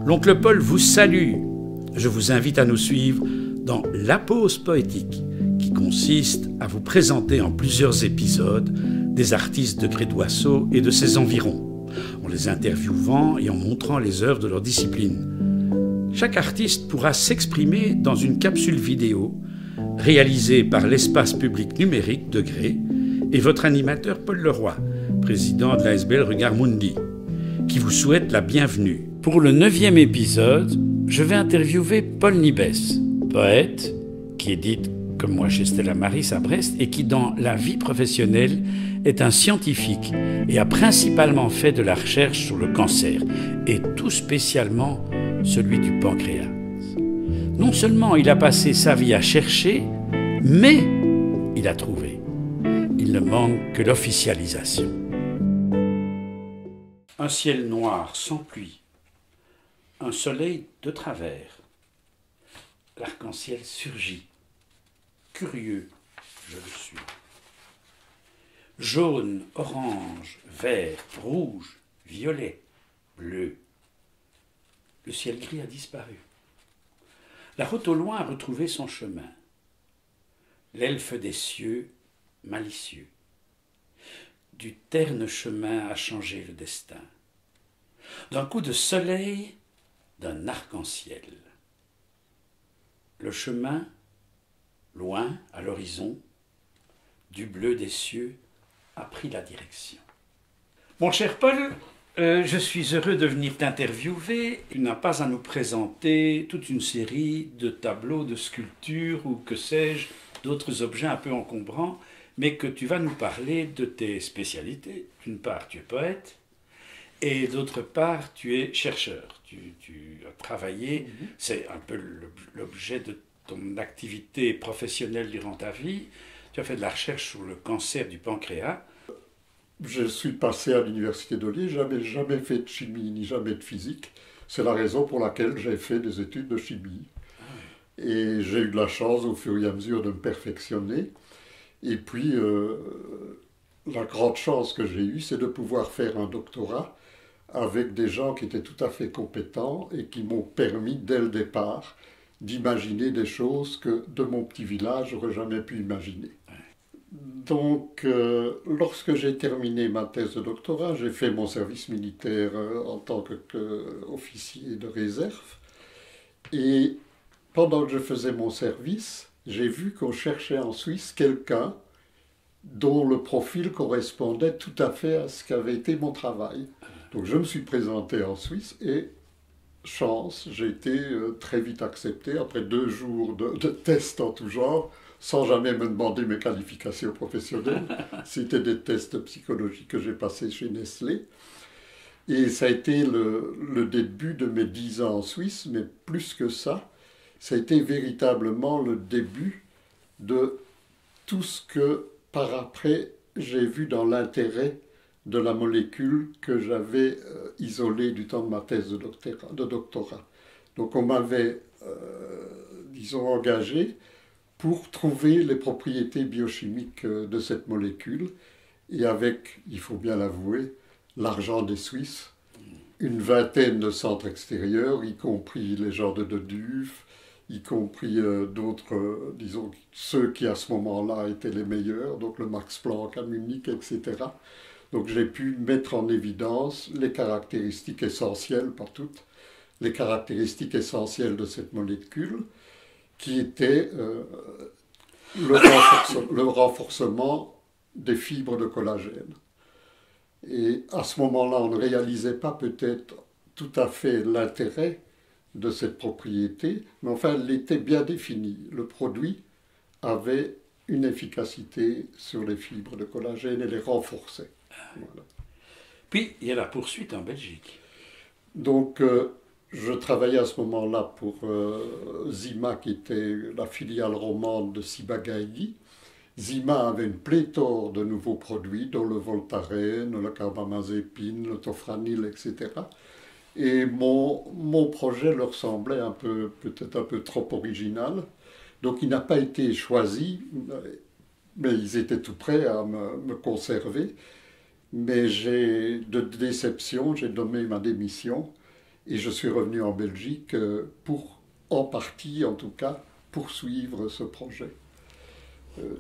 L'oncle Paul vous salue. Je vous invite à nous suivre dans La Pause Poétique, qui consiste à vous présenter en plusieurs épisodes des artistes de Grédoisseau et de ses environs, en les interviewant et en montrant les œuvres de leur discipline. Chaque artiste pourra s'exprimer dans une capsule vidéo réalisée par l'espace public numérique de Gré et votre animateur Paul Leroy, président de l'ASBL Regard Mundi, qui vous souhaite la bienvenue. Pour le 9e épisode, je vais interviewer Paul Nibès, poète qui édite comme moi chez Stella Maris à Brest et qui dans la vie professionnelle est un scientifique et a principalement fait de la recherche sur le cancer et tout spécialement celui du pancréas. Non seulement il a passé sa vie à chercher, mais il a trouvé. Il ne manque que l'officialisation. Un ciel noir sans pluie, un soleil de travers. L'arc-en-ciel surgit. Curieux, je le suis. Jaune, orange, vert, rouge, violet, bleu. Le ciel gris a disparu. La route au loin a retrouvé son chemin. L'elfe des cieux, malicieux, du terne chemin a changé le destin. D'un coup de soleil, d'un arc-en-ciel. Le chemin, loin, à l'horizon, du bleu des cieux, a pris la direction. Mon cher Paul, je suis heureux de venir t'interviewer. Tu n'as pas à nous présenter toute une série de tableaux, de sculptures ou que sais-je, d'autres objets un peu encombrants, mais que tu vas nous parler de tes spécialités. D'une part, tu es poète, et d'autre part, tu es chercheur. Tu as travaillé, c'est un peu l'objet de ton activité professionnelle durant ta vie. Tu as fait de la recherche sur le cancer du pancréas. Je suis passé à l'université de Liège, je n'avais jamais fait de chimie ni jamais de physique. C'est la raison pour laquelle j'ai fait des études de chimie. Et j'ai eu de la chance au fur et à mesure de me perfectionner. Et puis, la grande chance que j'ai eue, c'est de pouvoir faire un doctorat avec des gens qui étaient tout à fait compétents et qui m'ont permis, dès le départ, d'imaginer des choses que, de mon petit village, j'aurais jamais pu imaginer. Donc, lorsque j'ai terminé ma thèse de doctorat, j'ai fait mon service militaire en tant qu'officier de réserve. Et pendant que je faisais mon service, j'ai vu qu'on cherchait en Suisse quelqu'un dont le profil correspondait tout à fait à ce qu'avait été mon travail. Donc je me suis présenté en Suisse et, chance, j'ai été très vite accepté après 2 jours de tests en tout genre, sans jamais me demander mes qualifications professionnelles. C'était des tests psychologiques que j'ai passés chez Nestlé. Et ça a été le début de mes 10 ans en Suisse, mais plus que ça, ça a été véritablement le début de tout ce que, par après, j'ai vu dans l'intérêt de la molécule que j'avais isolée du temps de ma thèse de doctorat. Donc on m'avait, disons, engagé pour trouver les propriétés biochimiques de cette molécule, et avec, il faut bien l'avouer, l'argent des Suisses, une vingtaine de centres extérieurs, y compris les gens de Duf, y compris d'autres, disons, ceux qui à ce moment-là étaient les meilleurs, donc le Max Planck à Munich, etc. Donc j'ai pu mettre en évidence les caractéristiques essentielles, pas toutes, les caractéristiques essentielles de cette molécule, qui était le renforcement des fibres de collagène. Et à ce moment-là, on ne réalisait pas peut-être tout à fait l'intérêt de cette propriété, mais enfin, elle était bien définie. Le produit avait une efficacité sur les fibres de collagène et les renforçait. Voilà. Puis, il y a la poursuite en Belgique. Donc, je travaillais à ce moment-là pour Zima, qui était la filiale romande de Ciba-Geigy. Zima avait une pléthore de nouveaux produits, dont le Voltaren, le carbamazépine, le tofranil, etc. Et mon projet leur semblait peut-être un peu trop original. Donc il n'a pas été choisi, mais ils étaient tout prêts à me conserver. Mais de déception, j'ai donné ma démission. Et je suis revenu en Belgique pour, en partie en tout cas, poursuivre ce projet.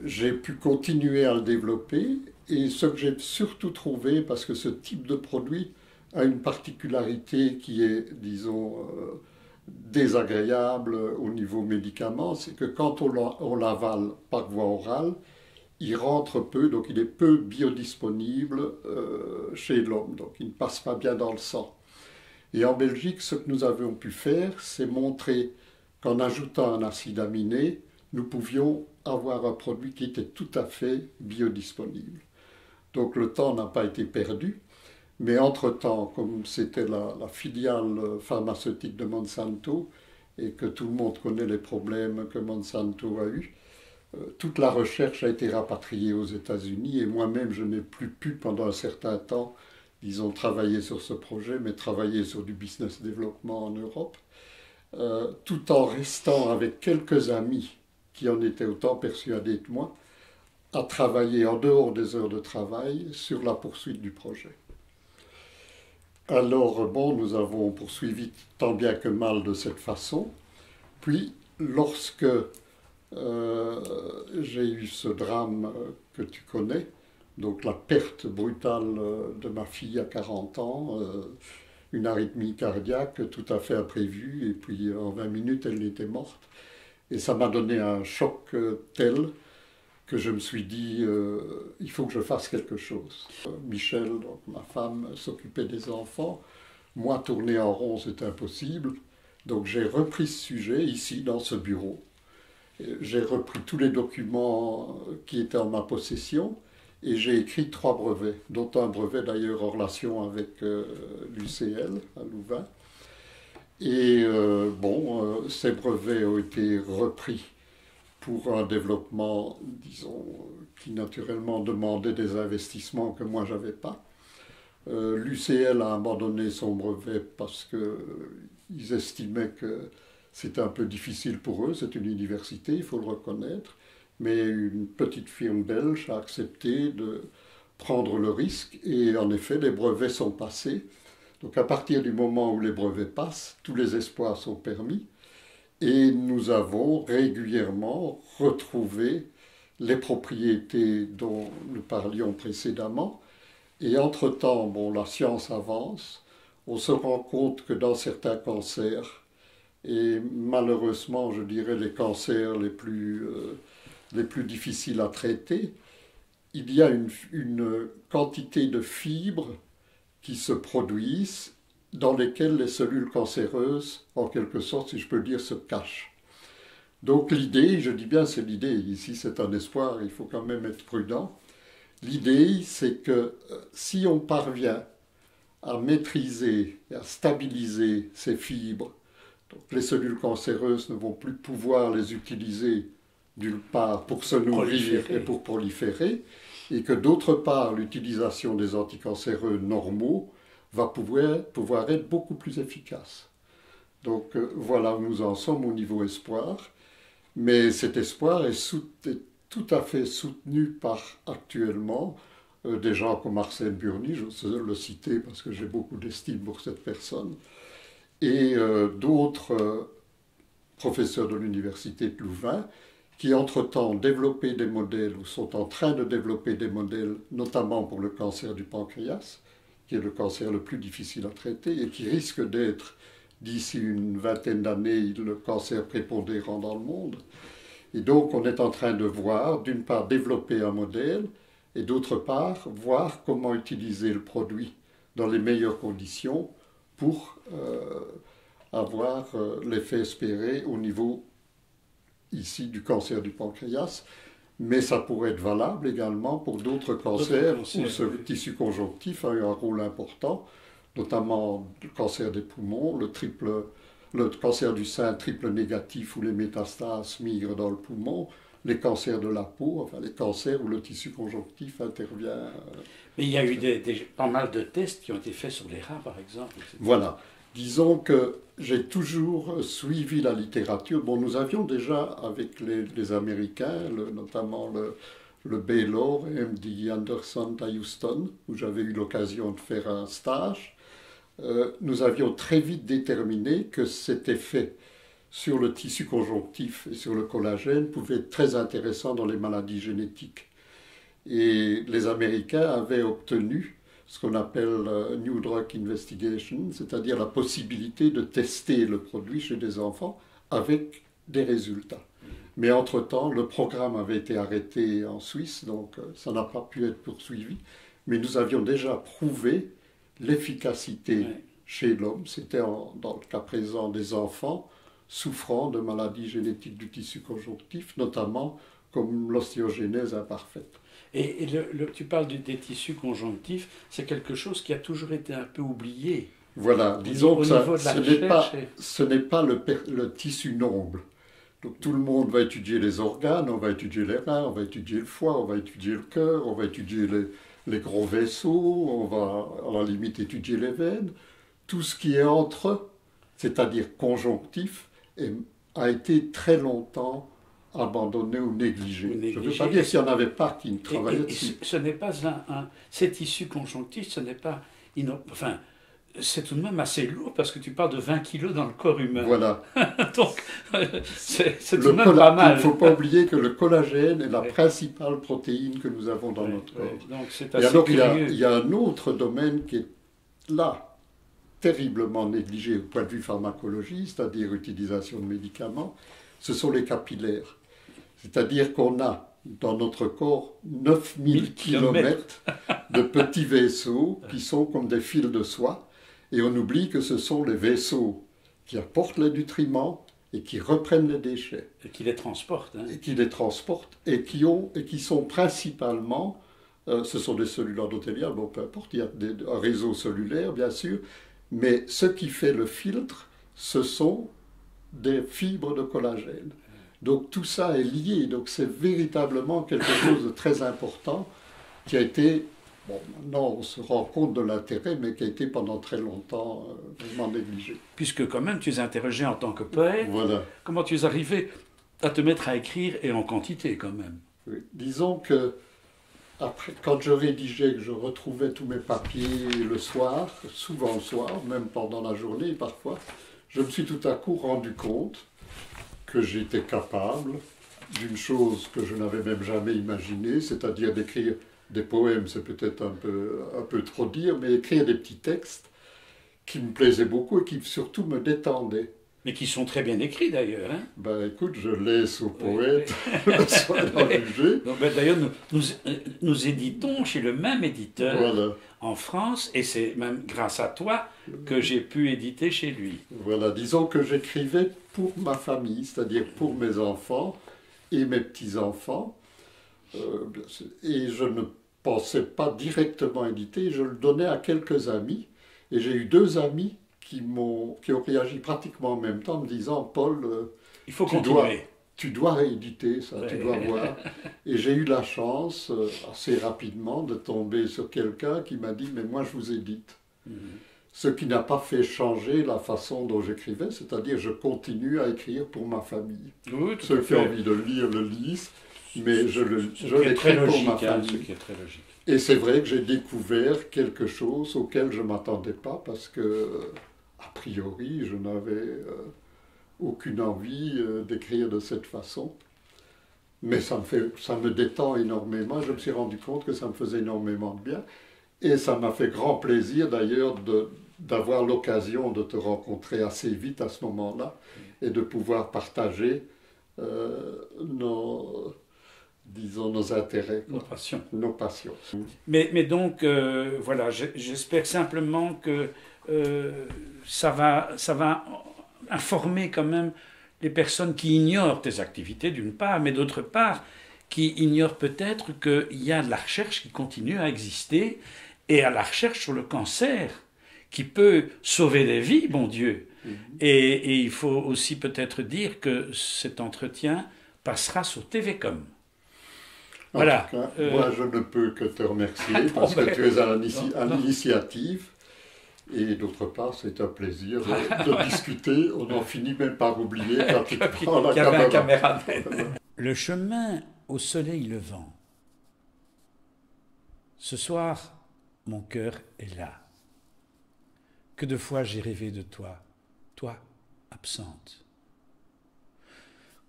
J'ai pu continuer à le développer et ce que j'ai surtout trouvé, parce que ce type de produit a une particularité qui est, disons, désagréable au niveau médicament, c'est que quand on l'avale par voie orale, il rentre peu, donc il est peu biodisponible chez l'homme, donc il ne passe pas bien dans le sang. Et en Belgique, ce que nous avions pu faire, c'est montrer qu'en ajoutant un acide aminé, nous pouvions avoir un produit qui était tout à fait biodisponible. Donc le temps n'a pas été perdu, mais entre-temps, comme c'était la filiale pharmaceutique de Monsanto, et que tout le monde connaît les problèmes que Monsanto a eus, toute la recherche a été rapatriée aux États-Unis, et moi-même je n'ai plus pu pendant un certain temps, disons, travailler sur ce projet, mais travailler sur du business développement en Europe, tout en restant avec quelques amis qui en étaient autant persuadés que moi, à travailler en dehors des heures de travail sur la poursuite du projet. Alors, bon, nous avons poursuivi tant bien que mal de cette façon. Puis, lorsque j'ai eu ce drame que tu connais, donc la perte brutale de ma fille à 40 ans, une arythmie cardiaque tout à fait imprévue, et puis en 20 minutes, elle était morte. Et ça m'a donné un choc tel que je me suis dit, il faut que je fasse quelque chose. Michel, donc ma femme, s'occupait des enfants. Moi, tourner en rond, c'est impossible. Donc j'ai repris ce sujet ici, dans ce bureau. J'ai repris tous les documents qui étaient en ma possession et j'ai écrit 3 brevets, dont un brevet d'ailleurs en relation avec l'UCL à Louvain. Et ces brevets ont été repris pour un développement, disons, qui naturellement demandait des investissements que moi je n'avais pas. L'UCL a abandonné son brevet parce qu'ils estimaient que c'était un peu difficile pour eux, c'est une université, il faut le reconnaître, mais une petite firme belge a accepté de prendre le risque et en effet les brevets sont passés. Donc à partir du moment où les brevets passent, tous les espoirs sont permis et nous avons régulièrement retrouvé les propriétés dont nous parlions précédemment. Et entre-temps, bon, la science avance, on se rend compte que dans certains cancers, et malheureusement, je dirais les cancers les plus difficiles à traiter, il y a une quantité de fibres qui se produisent dans lesquelles les cellules cancéreuses, en quelque sorte, si je peux dire, se cachent. Donc l'idée, je dis bien c'est l'idée, ici c'est un espoir, il faut quand même être prudent. L'idée, c'est que si on parvient à maîtriser et à stabiliser ces fibres, donc les cellules cancéreuses ne vont plus pouvoir les utiliser d'une part pour se nourrir et pour proliférer, et que d'autre part l'utilisation des anticancéreux normaux va pouvoir être beaucoup plus efficace. Donc voilà où nous en sommes au niveau espoir, mais cet espoir est tout à fait soutenu par actuellement des gens comme Arsène Burny, je veux le citer parce que j'ai beaucoup d'estime pour cette personne, et d'autres professeurs de l'université de Louvain qui entre-temps ont développé des modèles ou sont en train de développer des modèles, notamment pour le cancer du pancréas, qui est le cancer le plus difficile à traiter et qui risque d'être, d'ici une vingtaine d'années, le cancer prépondérant dans le monde. Et donc on est en train de voir, d'une part, développer un modèle, et d'autre part, voir comment utiliser le produit dans les meilleures conditions pour avoir l'effet espéré au niveau ici du cancer du pancréas, mais ça pourrait être valable également pour d'autres cancers où ce tissu conjonctif a eu un rôle important, notamment le cancer des poumons, le cancer du sein triple négatif où les métastases migrent dans le poumon, les cancers de la peau, enfin les cancers où le tissu conjonctif intervient. Mais il y a eu pas mal de tests qui ont été faits sur les rats, par exemple. Etc. Voilà. Disons que j'ai toujours suivi la littérature. Bon, nous avions déjà avec les Américains, notamment le Baylor et MD Anderson à Houston, où j'avais eu l'occasion de faire un stage. nous avions très vite déterminé que cet effet sur le tissu conjonctif et sur le collagène pouvait être très intéressant dans les maladies génétiques. Et les Américains avaient obtenu ce qu'on appelle New Drug Investigation, c'est-à-dire la possibilité de tester le produit chez des enfants avec des résultats. Mais entre-temps, le programme avait été arrêté en Suisse, donc ça n'a pas pu être poursuivi. Mais nous avions déjà prouvé l'efficacité chez l'homme. C'était dans le cas présent des enfants souffrant de maladies génétiques du tissu conjonctif, notamment comme l'ostéogenèse imparfaite. Et tu parles des tissus conjonctifs, c'est quelque chose qui a toujours été un peu oublié. Voilà, disons que ce n'est pas le tissu noble. Donc tout le monde va étudier les organes, on va étudier les reins, on va étudier le foie, on va étudier le cœur, on va étudier les gros vaisseaux, on va à la limite étudier les veines. Tout ce qui est entre eux, c'est-à-dire conjonctif, a été très longtemps abandonné ou négligé. Je ne veux pas dire qu'il n'y en avait pas qui ne travaillaient dessus. Ce n'est pas ces tissus conjonctifs, ce n'est pas... Enfin, c'est tout de même assez lourd parce que tu parles de 20 kilos dans le corps humain. Voilà. Donc, c'est tout de même pas mal. Il ne faut pas oublier que le collagène est la principale protéine que nous avons dans notre corps. Donc c'est assez curieux. Il y a un autre domaine qui est là, terriblement négligé au point de vue pharmacologie, c'est-à-dire utilisation de médicaments, ce sont les capillaires. C'est-à-dire qu'on a dans notre corps 9000 km de petits vaisseaux qui sont comme des fils de soie, et on oublie que ce sont les vaisseaux qui apportent les nutriments et qui reprennent les déchets. Et qui les transportent. Hein. Et qui les transportent et qui sont principalement, ce sont des cellules endothéliales, bon peu importe, il y a un réseau cellulaire bien sûr, mais ce qui fait le filtre, ce sont des fibres de collagène. Donc tout ça est lié, donc c'est véritablement quelque chose de très important qui a été, bon maintenant on se rend compte de l'intérêt, mais qui a été pendant très longtemps vraiment négligé. Puisque quand même tu es interrogé en tant que poète, voilà. Comment tu es arrivé à te mettre à écrire et en quantité quand même? Oui. Disons que après, quand je rédigeais, que je retrouvais tous mes papiers le soir, souvent le soir, même pendant la journée parfois, je me suis tout à coup rendu compte que j'étais capable d'une chose que je n'avais même jamais imaginée, c'est-à-dire d'écrire des poèmes, c'est peut-être un peu trop dire, mais écrire des petits textes qui me plaisaient beaucoup et qui surtout me détendaient. Mais qui sont très bien écrits d'ailleurs. Hein? Ben écoute, je laisse aux poètes le soin d'en juger. D'ailleurs, nous éditons chez le même éditeur voilà. En France, et c'est même grâce à toi que j'ai pu éditer chez lui. Voilà, disons que j'écrivais pour ma famille, c'est-à-dire pour mes enfants et mes petits-enfants, et je ne pensais pas directement éditer, je le donnais à quelques amis, et j'ai eu 2 amis qui ont réagi pratiquement en même temps, en me disant « Paul, il faut continuer. Tu dois rééditer ça, tu dois voir. » Et j'ai eu la chance, assez rapidement, de tomber sur quelqu'un qui m'a dit « Mais moi, je vous édite. » Ce qui n'a pas fait changer la façon dont j'écrivais, c'est-à-dire je continue à écrire pour ma famille. Oui, Ceux qui ont envie de le lire, le lisent, mais je l'écris pour ma famille. Ce qui est très logique. Et c'est vrai que j'ai découvert quelque chose auquel je ne m'attendais pas, parce que, a priori, je n'avais aucune envie d'écrire de cette façon. Mais ça me détend énormément. Je me suis rendu compte que ça me faisait énormément de bien. Et ça m'a fait grand plaisir d'ailleurs d'avoir l'occasion de te rencontrer assez vite à ce moment-là et de pouvoir partager nos intérêts. Nos passions. Mais donc, voilà, j'espère simplement que ça va informer quand même les personnes qui ignorent tes activités d'une part, mais d'autre part, qui ignorent peut-être qu'il y a de la recherche qui continue à exister et à la recherche sur le cancer qui peut sauver des vies, bon Dieu. Et il faut aussi peut-être dire que cet entretien passera sur TVcom. Voilà. En tout cas, moi, je ne peux que te remercier parce que tu es à l'initiative. Et d'autre part, c'est un plaisir de discuter. On en finit même par oublier quand tu prends la caméra. Le chemin au soleil levant. Ce soir, mon cœur est là. que de fois j'ai rêvé de toi, toi absente.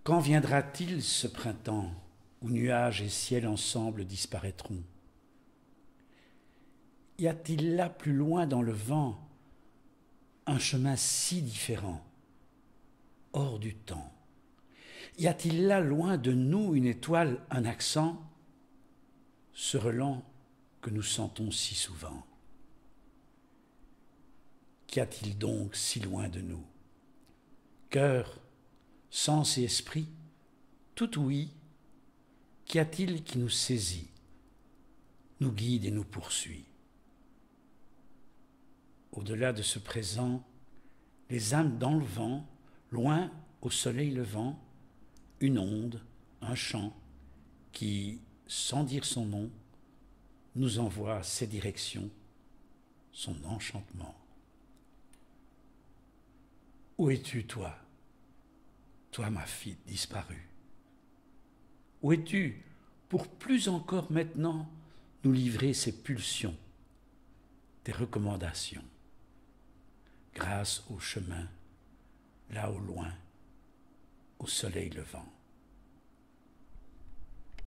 Quand viendra-t-il ce printemps où nuages et ciel ensemble disparaîtront? Y a-t-il là plus loin dans le vent un chemin si différent, hors du temps? Y a-t-il là loin de nous une étoile, un accent, ce relent que nous sentons si souvent? Qu'y a-t-il donc si loin de nous? Cœur, sens et esprit, tout ouïe, qu'y a-t-il qui nous saisit, nous guide et nous poursuit? Au-delà de ce présent, les âmes dans le vent, loin au soleil levant, une onde, un chant, qui, sans dire son nom, nous envoie ses directions, son enchantement. Où es-tu, toi, toi ma fille disparue? Où es-tu pour plus encore maintenant nous livrer ces pulsions, tes recommandations, grâce au chemin, là au loin, au soleil levant?